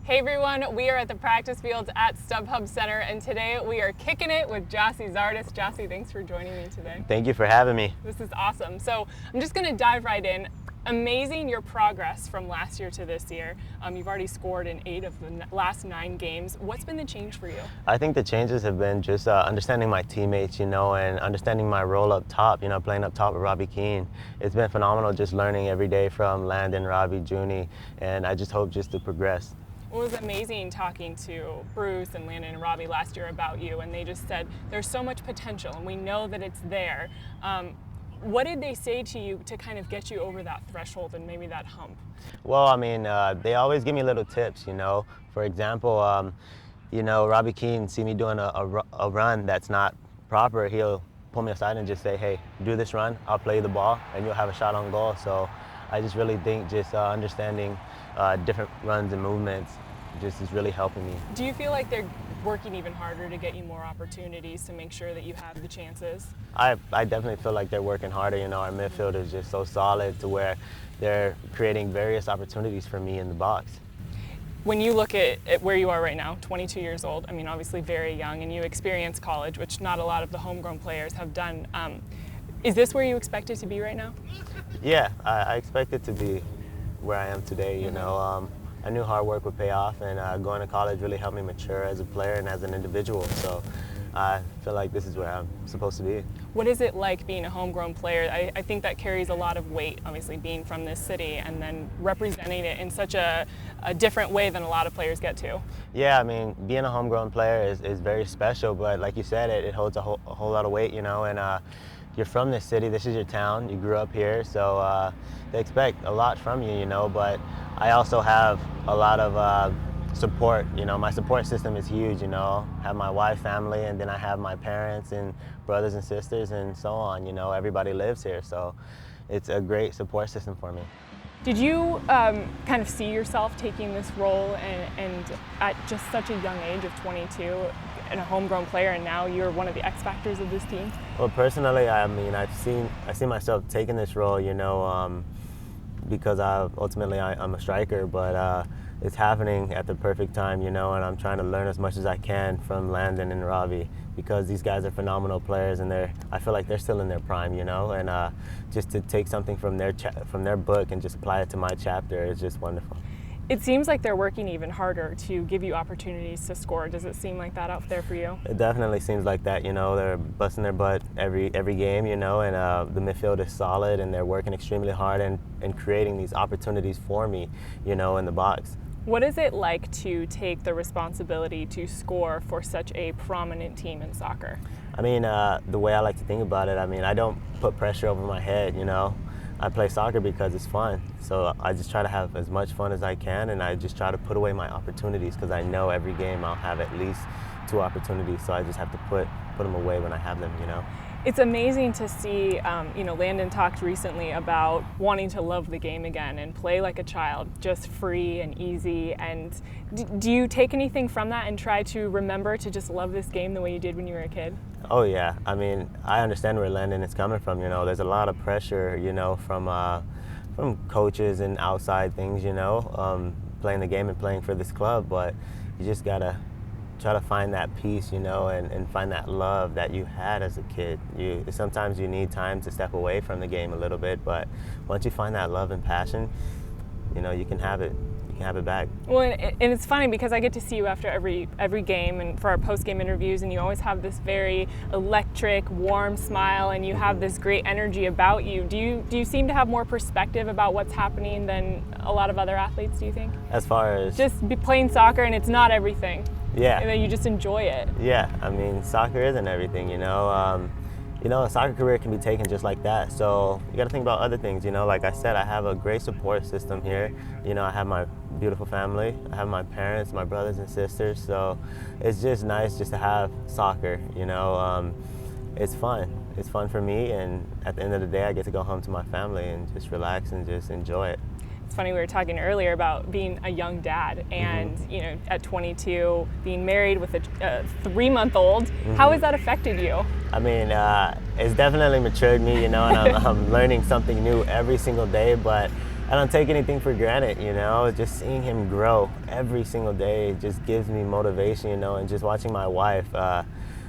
Hey everyone, we are at the practice fields at StubHub Center, and today we are kicking it with Gyasi Zardes. Gyasi, thanks for joining me today. Thank you for having me. This is awesome. So I'm just going to dive right in. Amazing your progress from last year to this year. You've already scored in 8 of the last 9 games. What's been the change for you? I think the changes have been just understanding my teammates, and understanding my role up top, playing up top with Robbie Keane. It's been phenomenal just learning every day from Landon, Robbie, Junie, and I just hope just to progress. It was amazing talking to Bruce and Landon and Robbie last year about you, and they just said there's so much potential and we know that it's there. What did they say to you to kind of get you over that threshold and maybe that hump? Well, I mean, they always give me little tips, For example, Robbie Keane see me doing a run that's not proper, he'll pull me aside and just say, hey, do this run, I'll play the ball, and you'll have a shot on goal. So I just really think just understanding different runs and movements just is really helping me. Do you feel like they're working even harder to get you more opportunities to make sure that you have the chances? I definitely feel like they're working harder. Our midfield is just so solid to where they're creating various opportunities for me in the box. When you look at where you are right now, 22 years old, I mean, obviously very young, and you experience college, which not a lot of the homegrown players have done. Is this where you expect it to be right now? Yeah, I expect it to be where I am today. I knew hard work would pay off, and going to college really helped me mature as a player and as an individual. So I feel like this is where I'm supposed to be. What is it like being a homegrown player? I think that carries a lot of weight, obviously being from this city and then representing it in such a different way than a lot of players get to. Yeah, I mean, being a homegrown player is very special, but like you said, it holds a whole lot of weight, and you're from this city, this is your town, you grew up here, so they expect a lot from you, but I also have a lot of support. My support system is huge. I have my wife, family, and then I have my parents and brothers and sisters and so on. Everybody lives here, so it's a great support system for me. Did you kind of see yourself taking this role and at just such a young age of 22 and a homegrown player, and now you're one of the X factors of this team? Well, personally, I mean, I see myself taking this role, because ultimately I'm a striker, but it's happening at the perfect time, and I'm trying to learn as much as I can from Landon and Robbie, because these guys are phenomenal players, and I feel like they're still in their prime, and just to take something from their book and just apply it to my chapter is just wonderful. It seems like they're working even harder to give you opportunities to score. Does it seem like that out there for you? It definitely seems like that. They're busting their butt every game, and the midfield is solid, and they're working extremely hard and creating these opportunities for me, in the box. What is it like to take the responsibility to score for such a prominent team in soccer? I mean, the way I like to think about it, I don't put pressure over my head, I play soccer because it's fun. So I just try to have as much fun as I can, and I just try to put away my opportunities, because I know every game I'll have at least 2 opportunities, so I just have to put them away when I have them, It's amazing to see, Landon talked recently about wanting to love the game again and play like a child, just free and easy. And do you take anything from that and try to remember to just love this game the way you did when you were a kid? Oh yeah, I mean, I understand where Landon is coming from. There's a lot of pressure, from coaches and outside things, playing the game and playing for this club. But you just gotta try to find that peace, and find that love that you had as a kid. Sometimes you need time to step away from the game a little bit, but once you find that love and passion, you can have it. You can have it back. Well, and it's funny because I get to see you after every game and for our post-game interviews, and you always have this very electric, warm smile, and you have this great energy about you. Do you seem to have more perspective about what's happening than a lot of other athletes, do you think? As far as? Just be playing soccer and it's not everything. Yeah. And then you just enjoy it. Yeah, I mean, soccer isn't everything, a soccer career can be taken just like that. So you got to think about other things, Like I said, I have a great support system here. I have my beautiful family. I have my parents, my brothers and sisters. So it's just nice just to have soccer, It's fun. It's fun for me, and at the end of the day, I get to go home to my family and just relax and just enjoy it. It's funny, we were talking earlier about being a young dad and, at 22, being married with a 3-month-old. How has that affected you? I mean, it's definitely matured me, and I'm learning something new every single day, but I don't take anything for granted, you know. Just seeing him grow every single day just gives me motivation, you know, and just watching my wife,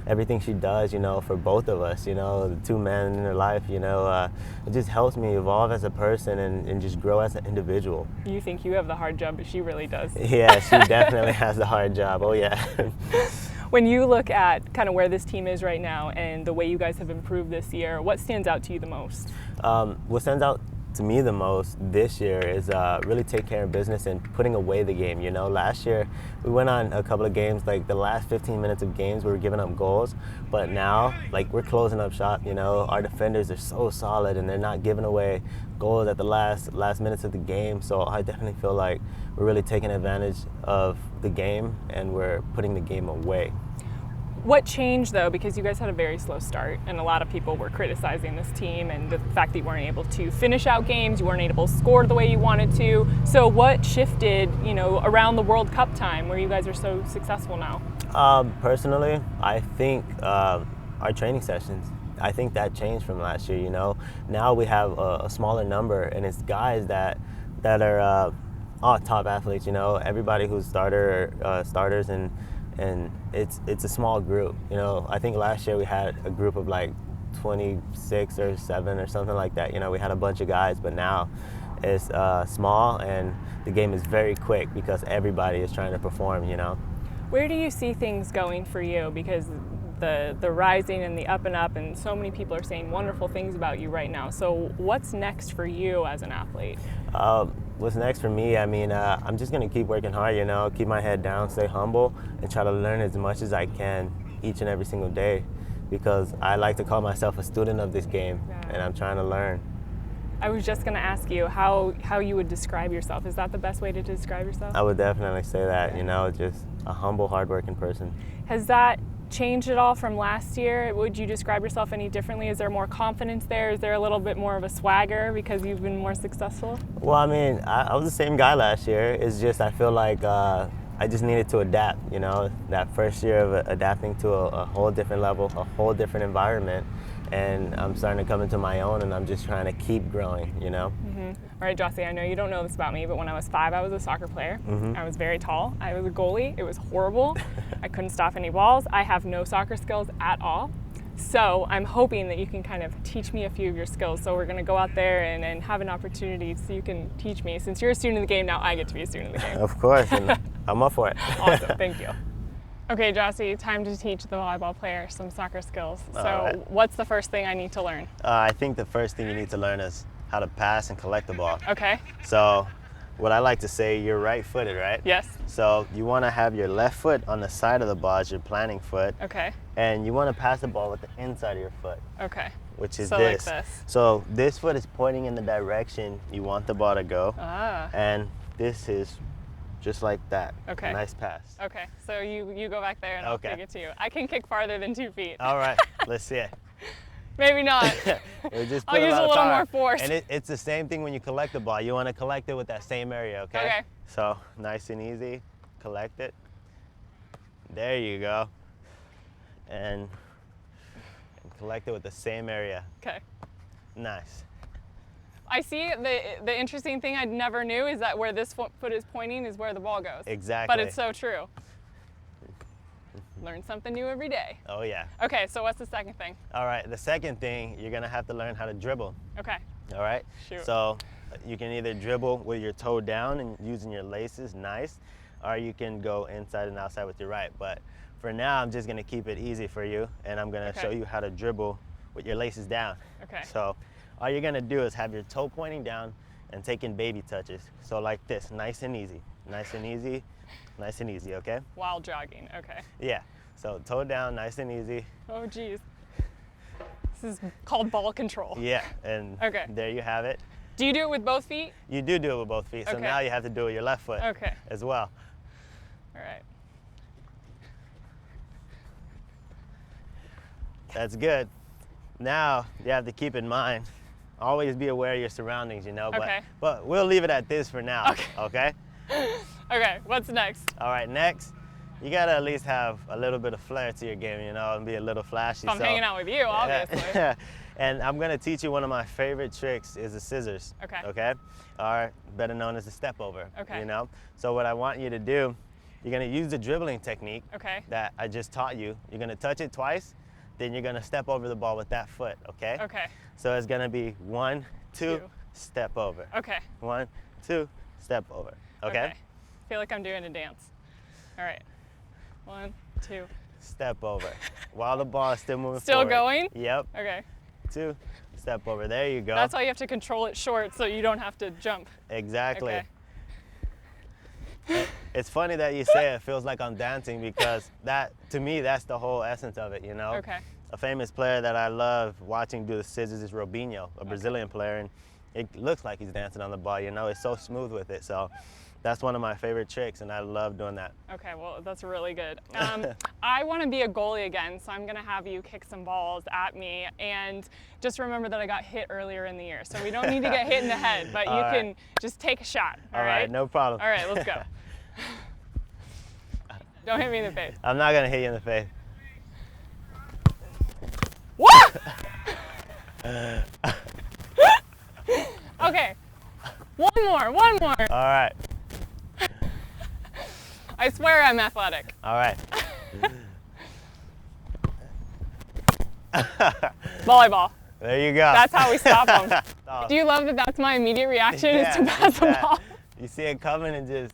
everything she does, you know, for both of us, you know, the two men in her life, you know, it just helps me evolve as a person and just grow as an individual. You think you have the hard job, but she really does. Yeah, she definitely has the hard job. Oh, yeah. When you look at kind of where this team is right now and the way you guys have improved this year, what stands out to you the most? What stands out to me the most this year is really take care of business and putting away the game. You know, last year we went on a couple of games, like the last 15 minutes of games we were giving up goals, but now like we're closing up shop. You know, our defenders are so solid and they're not giving away goals at the last minutes of the game. So I definitely feel like we're really taking advantage of the game and we're putting the game away. What changed, though, because you guys had a very slow start and a lot of people were criticizing this team and the fact that you weren't able to finish out games, you weren't able to score the way you wanted to. So what shifted, you know, around the World Cup time where you guys are so successful now? Personally, I think our training sessions, I think that changed from last year, you know. Now we have a smaller number and it's guys that are all top athletes, you know. Everybody who's starters and it's a small group, you know. I think last year we had a group of like 26 or 7 or something like that. You know, we had a bunch of guys, but now it's small and the game is very quick because everybody is trying to perform, you know. Where do you see things going for you? Because the rising and the up and up, and so many people are saying wonderful things about you right now. So what's next for you as an athlete? What's next for me? I mean, I'm just gonna keep working hard, you know, keep my head down, stay humble, and try to learn as much as I can each and every single day, because I like to call myself a student of this game, and I'm trying to learn. I was just gonna ask you how you would describe yourself. Is that the best way to describe yourself? I would definitely say that, you know, just a humble, hardworking person. Has that changed at all from last year? Would you describe yourself any differently? Is there more confidence there? Is there a little bit more of a swagger because you've been more successful? Well, I mean, I was the same guy last year. It's just I feel like I just needed to adapt, you know, that first year of adapting to a whole different level, a whole different environment. And I'm starting to come into my own and I'm just trying to keep growing, you know? Mm-hmm. All right, Gyasi, I know you don't know this about me, but when I was 5, I was a soccer player. Mm-hmm. I was very tall. I was a goalie. It was horrible. I couldn't stop any balls. I have no soccer skills at all. So I'm hoping that you can kind of teach me a few of your skills. So we're going to go out there and have an opportunity so you can teach me. Since you're a student of the game, now I get to be a student of the game. Of course, and I'm up for it. Awesome, thank you. Okay, Gyasi, time to teach the volleyball player some soccer skills. So right. What's the first thing I need to learn? I think the first thing you need to learn is how to pass and collect the ball. Okay. So what I like to say, you're right-footed, right? Yes. So you want to have your left foot on the side of the ball as your planning foot. Okay. And you want to pass the ball with the inside of your foot. Okay. Which is so this. Like this. So this foot is pointing in the direction you want the ball to go. Ah. And this is just like that. Okay. Nice pass. Okay, so you go back there and I'll Okay. kick it to you. I can kick farther than 2 feet. All right, let's see it. Maybe not. Just I'll use a little more force. And it's the same thing when you collect the ball. You want to collect it with that same area, okay? Okay. So nice and easy, collect it. There you go. And collect it with the same area. Okay. Nice. I see the interesting thing I never knew is that where this foot is pointing is where the ball goes. Exactly. But it's so true. Learn something new every day. Oh yeah. Okay, so what's the second thing? All right, the second thing, you're gonna have to learn how to dribble. Okay. All right? Shoot. So you can either dribble with your toe down and using your laces, nice, or you can go inside and outside with your right. But for now, I'm just gonna keep it easy for you, and I'm gonna show you how to dribble with your laces down. Okay. So all you're gonna do is have your toe pointing down and taking baby touches. So like this, nice and easy, nice and easy, nice and easy, okay? While jogging, okay. Yeah, so toe down, nice and easy. Oh geez. This is called ball control. Yeah, and there you have it. Do you do it with both feet? You do it with both feet, so now you have to do it with your left foot as well. All right. That's good. Now you have to keep in mind, always be aware of your surroundings, you know, but we'll leave it at this for now, okay? Okay, what's next? All right, next, you gotta at least have a little bit of flair to your game, you know, and be a little flashy. So I'm hanging out with you, obviously. And I'm gonna teach you one of my favorite tricks is the scissors. Okay. Okay? Or better known as the step over. Okay. You know? So what I want you to do, you're gonna use the dribbling technique Okay. that I just taught you. You're gonna touch it twice, then you're gonna step over the ball with that foot, okay? Okay. So it's gonna be 1, 2, step over. Okay. 1, 2, step over. Okay? I feel like I'm doing a dance. All right. 1, 2. Step over. While the ball is still moving Still forward. going? Yep. Okay. 2, step over. There you go. That's why you have to control it short so you don't have to jump. Exactly. Okay. It's funny that you say it feels like I'm dancing because that, to me, that's the whole essence of it, you know? Okay. A famous player that I love watching do the scissors is Robinho, a Brazilian player, and it looks like he's dancing on the ball, you know? It's so smooth with it, so that's one of my favorite tricks, and I love doing that. Okay, well, that's really good. I want to be a goalie again, so I'm going to have you kick some balls at me, and just remember that I got hit earlier in the year, so we don't need to get hit in the head, but you can just take a shot, all right? No problem. All right, let's go. Don't hit me in the face. I'm not going to hit you in the face. What? Okay, one more. All right. I swear I'm athletic. All right. Volleyball. There you go. That's how we stop them. Oh. Do you love that that's my immediate reaction is to Yeah, pass the ball? You see it coming and just...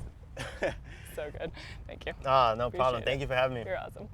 So good. Thank you. Oh, no problem. Appreciate it. Thank you for having me. You're awesome.